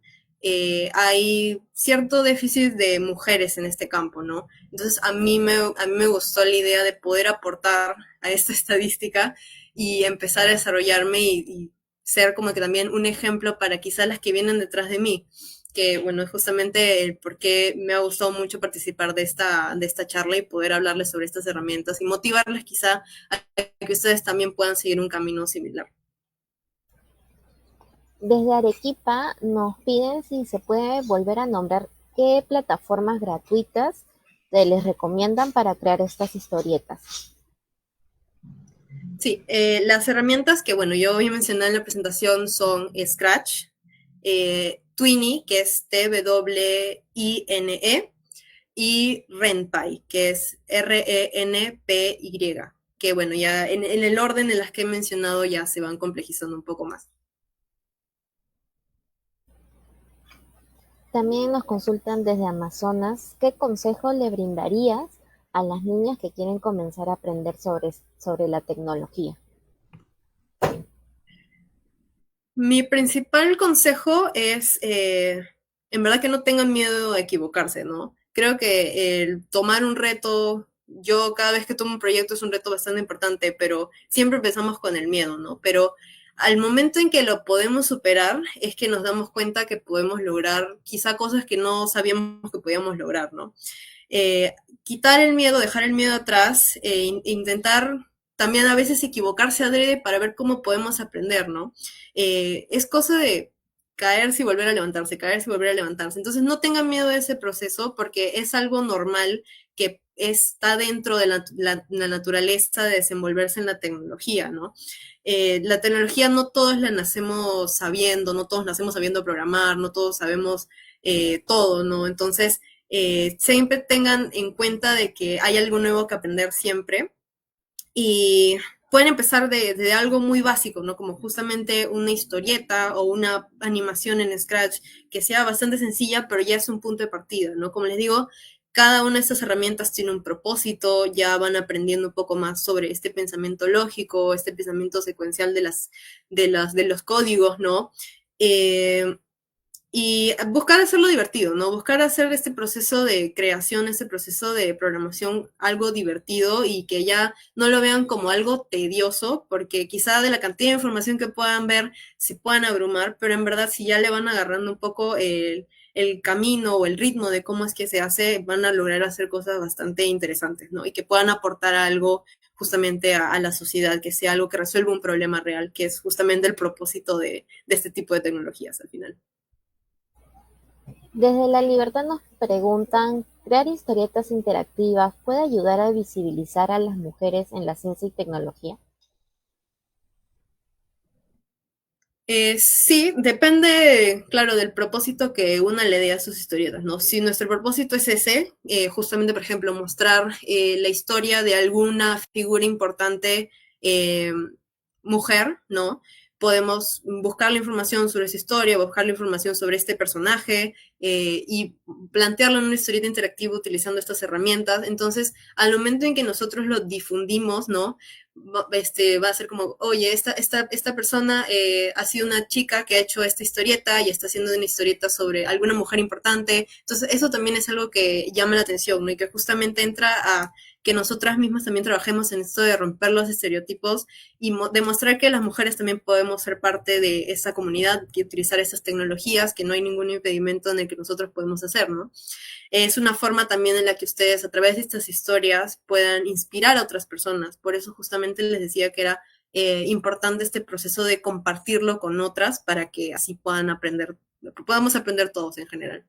hay cierto déficit de mujeres en este campo, ¿no? Entonces a mí me gustó la idea de poder aportar a esta estadística y empezar a desarrollarme y ser como que también un ejemplo para quizás las que vienen detrás de mí que bueno, es justamente el por qué me ha gustado mucho participar de esta charla y poder hablarles sobre estas herramientas y motivarles quizá a que ustedes también puedan seguir un camino similar. Desde Arequipa nos piden si se puede volver a nombrar qué plataformas gratuitas se les recomiendan para crear estas historietas. Sí, las herramientas que, bueno, yo había mencionado en la presentación son Scratch, Twinny, que es Twine, y RenPy, que es RenPy, que bueno, ya en el orden en las que he mencionado ya se van complejizando un poco más. También nos consultan desde Amazonas, ¿qué consejo le brindarías a las niñas que quieren comenzar a aprender sobre la tecnología? Mi principal consejo es, en verdad que no tengan miedo a equivocarse, ¿no? Creo que el tomar un reto, yo cada vez que tomo un proyecto es un reto bastante importante, pero siempre empezamos con el miedo, ¿no? Pero al momento en que lo podemos superar es que nos damos cuenta que podemos lograr quizá cosas que no sabíamos que podíamos lograr, ¿no? Eh, quitar el miedo, dejar el miedo atrás, intentar también a veces equivocarse adrede para ver cómo podemos aprender, ¿no? Es cosa de caerse y volver a levantarse, caerse y volver a levantarse. Entonces no tengan miedo de ese proceso porque es algo normal que está dentro de la naturaleza de desenvolverse en la tecnología, ¿no? La tecnología no todos la nacemos sabiendo, no todos nacemos sabiendo programar, no todos sabemos todo, ¿no? Entonces, siempre tengan en cuenta de que hay algo nuevo que aprender siempre y pueden empezar de algo muy básico, ¿no? Como justamente una historieta o una animación en Scratch que sea bastante sencilla, pero ya es un punto de partida, ¿no? Como les digo, cada una de estas herramientas tiene un propósito, ya van aprendiendo un poco más sobre este pensamiento lógico, este pensamiento secuencial de los códigos, ¿no? Y buscar hacerlo divertido, ¿no? Buscar hacer este proceso de creación, este proceso de programación algo divertido y que ya no lo vean como algo tedioso, porque quizá de la cantidad de información que puedan ver se puedan abrumar, pero en verdad si ya le van agarrando un poco el camino o el ritmo de cómo es que se hace, van a lograr hacer cosas bastante interesantes, ¿no? Y que puedan aportar algo justamente a la sociedad, que sea algo que resuelva un problema real, que es justamente el propósito de este tipo de tecnologías al final. Desde La Libertad nos preguntan, ¿crear historietas interactivas puede ayudar a visibilizar a las mujeres en la ciencia y tecnología? Sí, depende, claro, del propósito que una le dé a sus historietas, ¿no? Si nuestro propósito es ese, justamente, por ejemplo, mostrar la historia de alguna figura importante eh, mujer, ¿no? Podemos buscar la información sobre esa historia, buscar la información sobre este personaje y plantearlo en una historieta interactiva utilizando estas herramientas. Entonces, al momento en que nosotros lo difundimos, ¿no? Va a ser como, oye, esta persona ha sido una chica que ha hecho esta historieta y está haciendo una historieta sobre alguna mujer importante. Entonces, eso también es algo que llama la atención, ¿no? Y que justamente entra a que nosotras mismas también trabajemos en esto de romper los estereotipos y demostrar que las mujeres también podemos ser parte de esa comunidad y utilizar esas tecnologías, que no hay ningún impedimento en el que nosotros podemos hacer, ¿no? Es una forma también en la que ustedes a través de estas historias puedan inspirar a otras personas. Por eso justamente les decía que era importante este proceso de compartirlo con otras para que así puedan aprender, podamos aprender todos en general.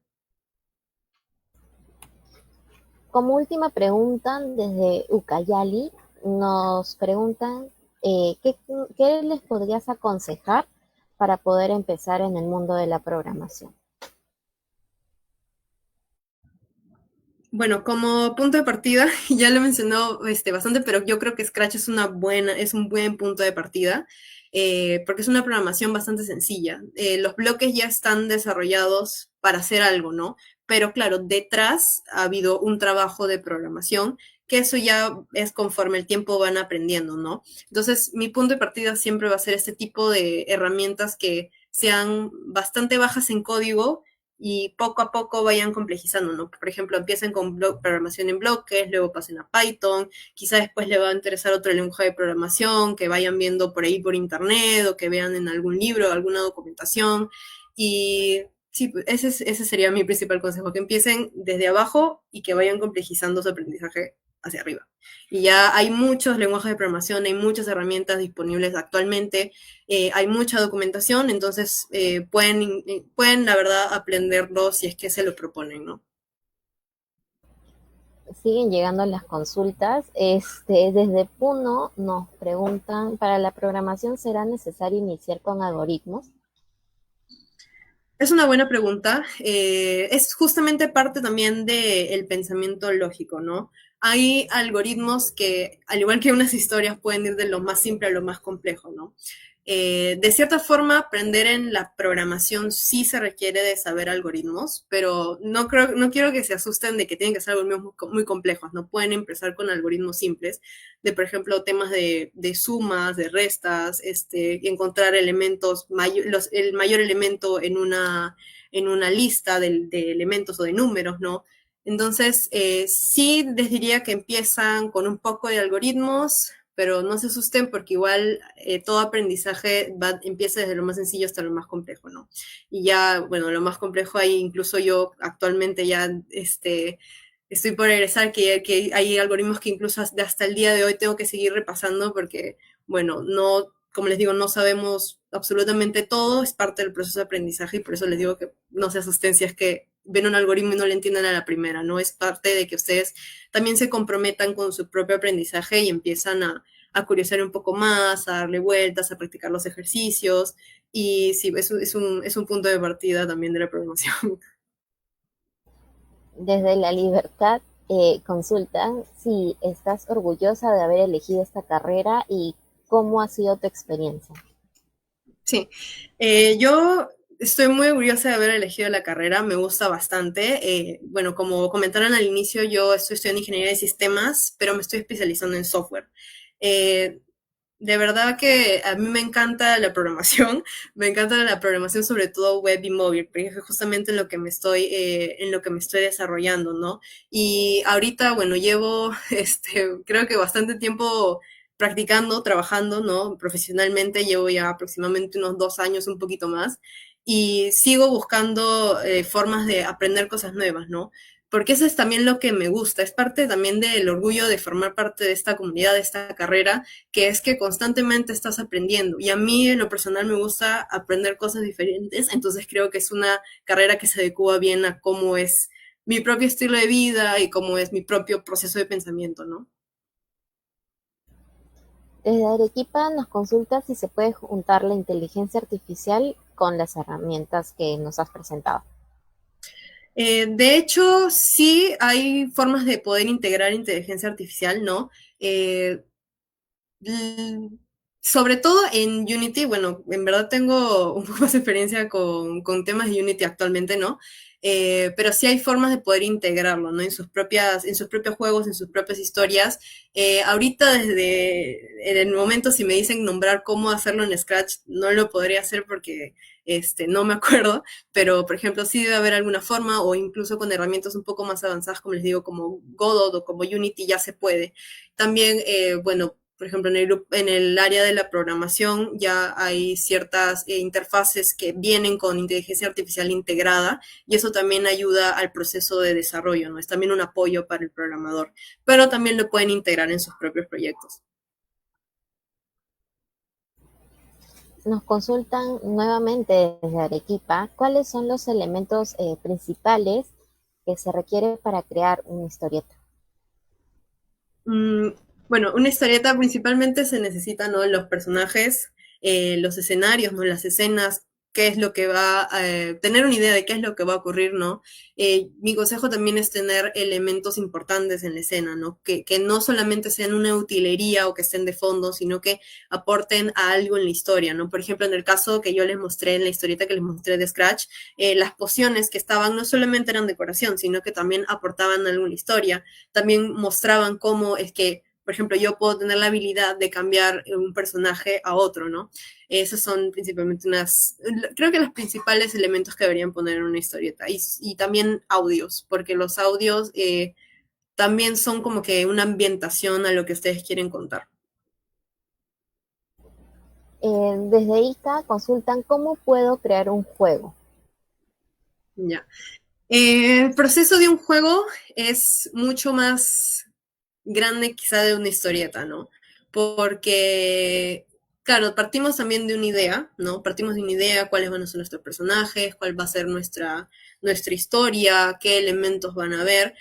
Como última pregunta, desde Ucayali nos preguntan ¿qué, qué les podrías aconsejar para poder empezar en el mundo de la programación? Bueno, como punto de partida, ya lo mencionó bastante, pero yo creo que Scratch es un buen punto de partida, porque es una programación bastante sencilla. Los bloques ya están desarrollados para hacer algo, ¿no? Pero claro, detrás ha habido un trabajo de programación, que eso ya es conforme el tiempo van aprendiendo, ¿no? Entonces, mi punto de partida siempre va a ser este tipo de herramientas que sean bastante bajas en código y poco a poco vayan complejizando, ¿no? Por ejemplo, empiecen con programación en bloques, luego pasen a Python, quizá después les va a interesar otro lenguaje de programación, que vayan viendo por ahí por internet o que vean en algún libro, alguna documentación. Y sí, pues, ese sería mi principal consejo, que empiecen desde abajo y que vayan complejizando su aprendizaje hacia arriba. Y ya hay muchos lenguajes de programación, hay muchas herramientas disponibles actualmente, hay mucha documentación, entonces pueden, la verdad, aprenderlo si es que se lo proponen, ¿no? siguen llegando las consultas. Desde Puno nos preguntan, ¿para la programación será necesario iniciar con algoritmos? Es una buena pregunta. Es justamente parte también del pensamiento lógico, ¿no? Hay algoritmos que, al igual que unas historias, pueden ir de lo más simple a lo más complejo, ¿no? De cierta forma, aprender en la programación sí se requiere de saber algoritmos, pero no quiero que se asusten de que tienen que ser algoritmos muy complejos, ¿no? Pueden empezar con algoritmos simples, de por ejemplo temas de sumas, de restas, encontrar elementos, el mayor elemento en una lista de elementos o de números, ¿no? Entonces, sí les diría que empiezan con un poco de algoritmos, pero no se asusten porque igual todo aprendizaje empieza desde lo más sencillo hasta lo más complejo, ¿no? Y ya, bueno, lo más complejo ahí, incluso yo actualmente ya estoy por egresar, que hay algoritmos que incluso hasta el día de hoy tengo que seguir repasando porque, bueno, no, como les digo, no sabemos absolutamente todo, es parte del proceso de aprendizaje y por eso les digo que no se asusten si es que ven un algoritmo y no le entienden a la primera, ¿no? Es parte de que ustedes también se comprometan con su propio aprendizaje y empiezan a curiosear un poco más, a darle vueltas, a practicar los ejercicios y sí, es un punto de partida también de la programación. Desde La Libertad consultan si estás orgullosa de haber elegido esta carrera y cómo ha sido tu experiencia. Sí, yo estoy muy orgullosa de haber elegido la carrera, me gusta bastante. Bueno, como comentaron al inicio, yo estoy estudiando ingeniería de sistemas, pero me estoy especializando en software. Eh, de verdad que a mí me encanta la programación, me encanta la programación sobre todo web y móvil, porque es justamente en lo que me estoy desarrollando, ¿no? Y ahorita, bueno, llevo, creo que bastante tiempo practicando, trabajando, ¿no? Profesionalmente llevo ya aproximadamente unos 2 años, un poquito más, y sigo buscando formas de aprender cosas nuevas, ¿no? Porque eso es también lo que me gusta, es parte también del orgullo de formar parte de esta comunidad, de esta carrera, que es que constantemente estás aprendiendo. Y a mí en lo personal me gusta aprender cosas diferentes, entonces creo que es una carrera que se adecua bien a cómo es mi propio estilo de vida y cómo es mi propio proceso de pensamiento, ¿no? Desde Arequipa nos consulta si se puede juntar la inteligencia artificial con las herramientas que nos has presentado. De hecho, sí hay formas de poder integrar inteligencia artificial, ¿no? Eh, Sobre todo en Unity, bueno, en verdad tengo un poco más de experiencia con temas de Unity actualmente, ¿no? Pero sí hay formas de poder integrarlo, ¿no? En sus propios juegos, en sus propias historias. Ahorita en el momento si me dicen nombrar cómo hacerlo en Scratch, no lo podría hacer porque no me acuerdo, pero por ejemplo sí debe haber alguna forma o incluso con herramientas un poco más avanzadas, como les digo, como Godot o como Unity ya se puede. También, bueno, por ejemplo, en el área de la programación ya hay ciertas interfaces que vienen con inteligencia artificial integrada y eso también ayuda al proceso de desarrollo, ¿no? Es también un apoyo para el programador, pero también lo pueden integrar en sus propios proyectos. Nos consultan nuevamente desde Arequipa cuáles son los elementos principales que se requiere para crear una historieta. Mm, bueno, una historieta principalmente se necesita, ¿no? Los personajes, los escenarios, ¿no? Las escenas, qué es lo que va a tener una idea de qué es lo que va a ocurrir, ¿no? Mi consejo también es tener elementos importantes en la escena, ¿no? Que no solamente sean una utilería o que estén de fondo, sino que aporten a algo en la historia, ¿no? Por ejemplo, en el caso que yo les mostré, en la historieta que les mostré de Scratch, las pociones que estaban no solamente eran decoración, sino que también aportaban algo en la historia, también mostraban cómo es que, por ejemplo, yo puedo tener la habilidad de cambiar un personaje a otro, ¿no? Esos son principalmente creo que los principales elementos que deberían poner en una historieta. Y también audios, porque los audios también son como que una ambientación a lo que ustedes quieren contar. Desde ICA consultan cómo puedo crear un juego. Ya. El proceso de un juego es mucho más grande quizá de una historieta, ¿no? Porque, claro, partimos también de una idea, ¿no? Partimos de una idea, cuáles van a ser nuestros personajes, cuál va a ser nuestra historia, qué elementos van a haber,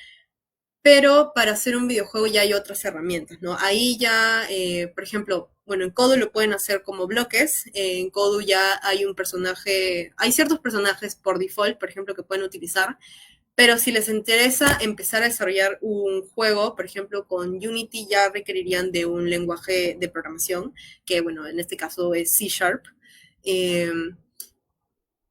pero para hacer un videojuego ya hay otras herramientas, ¿no? Ahí ya, por ejemplo, bueno, en Kodu lo pueden hacer como bloques, en Kodu ya hay un personaje, hay ciertos personajes por default, por ejemplo, que pueden utilizar, pero si les interesa empezar a desarrollar un juego, por ejemplo, con Unity ya requerirían de un lenguaje de programación, que bueno, en este caso es C Sharp. Eh,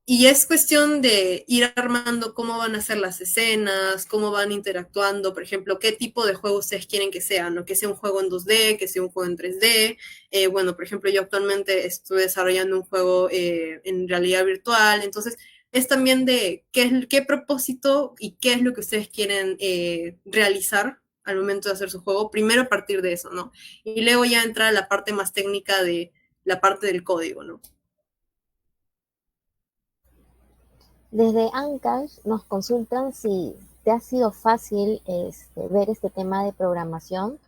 y es cuestión de ir armando cómo van a ser las escenas, cómo van interactuando, por ejemplo, qué tipo de juego ustedes quieren que sea, ¿no? Que sea un juego en 2D, que sea un juego en 3D. Bueno, por ejemplo, yo actualmente estoy desarrollando un juego en realidad virtual, entonces es también de qué propósito y qué es lo que ustedes quieren realizar al momento de hacer su juego, primero a partir de eso, ¿no? Y luego ya entrar a la parte más técnica de la parte del código, ¿no? Desde Ancash nos consultan si te ha sido fácil ver este tema de programación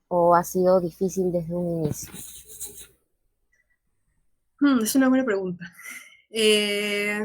o ha sido difícil desde un inicio. Es una buena pregunta. Eh,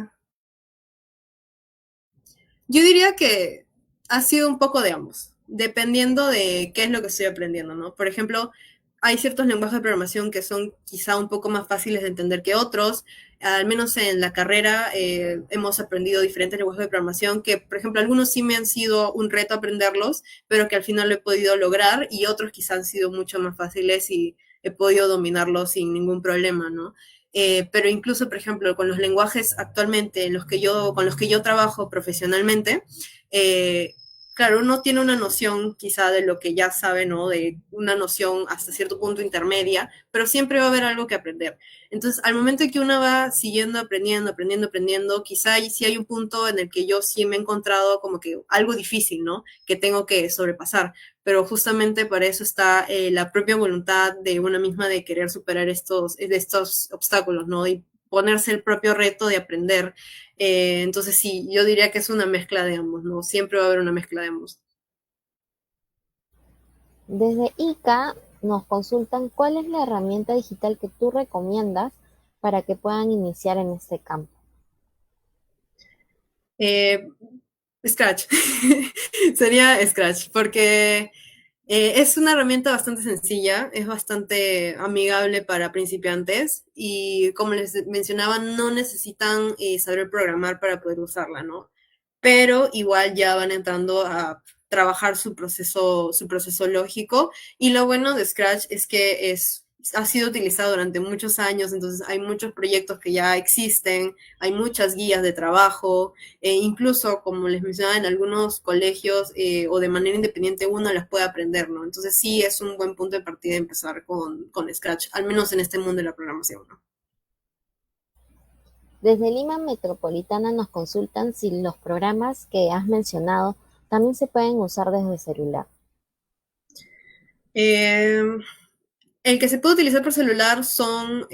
yo diría que ha sido un poco de ambos, dependiendo de qué es lo que estoy aprendiendo, ¿no? Por ejemplo, hay ciertos lenguajes de programación que son quizá un poco más fáciles de entender que otros. Al menos en la carrera hemos aprendido diferentes lenguajes de programación que, por ejemplo, algunos sí me han sido un reto aprenderlos, pero que al final lo he podido lograr y otros quizá han sido mucho más fáciles y he podido dominarlos sin ningún problema, ¿no? Pero incluso, por ejemplo, con los lenguajes actualmente con los que yo trabajo profesionalmente, eh, claro, uno tiene una noción quizá de lo que ya sabe, ¿no? De una noción hasta cierto punto intermedia, pero siempre va a haber algo que aprender. Entonces, al momento en que uno va siguiendo aprendiendo, quizá sí hay un punto en el que yo sí me he encontrado como que algo difícil, ¿no? Que tengo que sobrepasar, pero justamente para eso está la propia voluntad de una misma de querer superar estos obstáculos, ¿no? Y ponerse el propio reto de aprender. Entonces sí, yo diría que es una mezcla de ambos, ¿no? Siempre va a haber una mezcla de ambos. Desde ICA nos consultan cuál es la herramienta digital que tú recomiendas para que puedan iniciar en este campo. Eh, Scratch. Sería Scratch, porque es una herramienta bastante sencilla, es bastante amigable para principiantes y como les mencionaba, no necesitan saber programar para poder usarla, ¿no? Pero igual ya van entrando a trabajar su proceso lógico y lo bueno de Scratch es que ha sido utilizado durante muchos años, entonces hay muchos proyectos que ya existen, hay muchas guías de trabajo, incluso como les mencionaba en algunos colegios o de manera independiente uno las puede aprender, ¿no? Entonces sí es un buen punto de partida empezar con Scratch, al menos en este mundo de la programación, ¿no? Desde Lima Metropolitana nos consultan si los programas que has mencionado también se pueden usar desde celular. Eh, el que se puede utilizar por celular son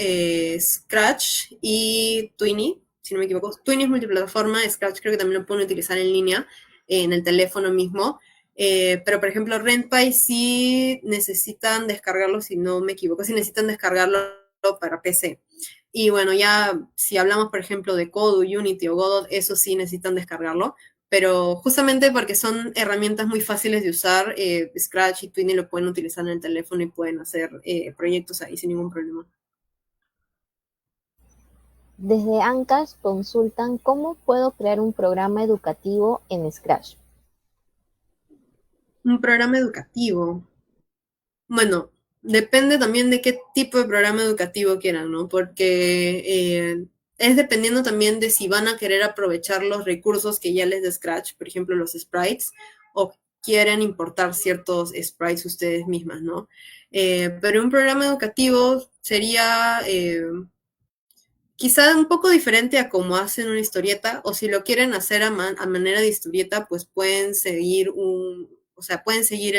Scratch y Twinny, si no me equivoco. Twinny es multiplataforma, Scratch creo que también lo pueden utilizar en línea, en el teléfono mismo. Pero, por ejemplo, RentPy sí necesitan descargarlo, si no me equivoco, sí necesitan descargarlo para PC. Y bueno, ya si hablamos, por ejemplo, de Kodu, Unity o Godot, eso sí necesitan descargarlo, pero justamente porque son herramientas muy fáciles de usar, Scratch y Twinny lo pueden utilizar en el teléfono y pueden hacer proyectos ahí sin ningún problema. Desde Ancash consultan cómo puedo crear un programa educativo en Scratch. Un programa educativo. Bueno, depende también de qué tipo de programa educativo quieran, ¿no? Porque es dependiendo también de si van a querer aprovechar los recursos que ya les da Scratch, por ejemplo, los sprites, o quieren importar ciertos sprites ustedes mismas, ¿no? Pero un programa educativo sería quizá un poco diferente a como hacen una historieta, o si lo quieren hacer a manera de historieta, pues pueden seguir o sea, pueden seguir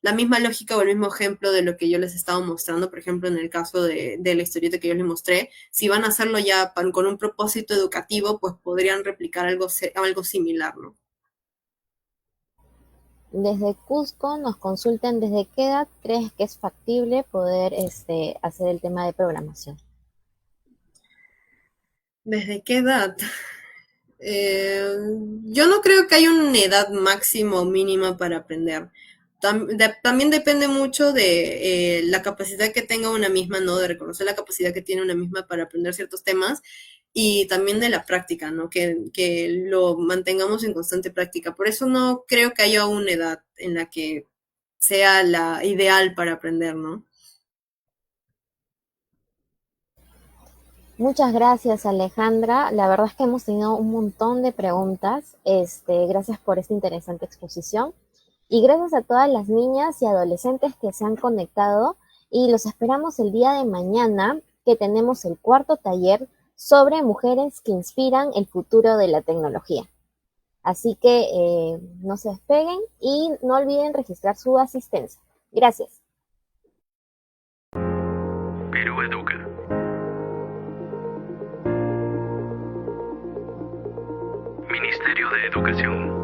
la misma lógica o el mismo ejemplo de lo que yo les estaba mostrando, por ejemplo, en el caso de la historieta que yo les mostré, si van a hacerlo ya con un propósito educativo, pues podrían replicar algo similar, ¿no? Desde Cusco nos consultan desde qué edad crees que es factible poder hacer el tema de programación. ¿Desde qué edad? Eh, yo no creo que haya una edad máxima o mínima para aprender. También depende mucho de la capacidad que tenga una misma, ¿no? De reconocer la capacidad que tiene una misma para aprender ciertos temas y también de la práctica, ¿no? Que lo mantengamos en constante práctica. Por eso no creo que haya una edad en la que sea la ideal para aprender, ¿no? Muchas gracias, Alejandra. La verdad es que hemos tenido un montón de preguntas. Gracias por esta interesante exposición. Y gracias a todas las niñas y adolescentes que se han conectado. Y los esperamos el día de mañana, que tenemos el cuarto taller sobre mujeres que inspiran el futuro de la tecnología. Así que no se despeguen y no olviden registrar su asistencia. Gracias. Perú Educa. Ministerio de Educación.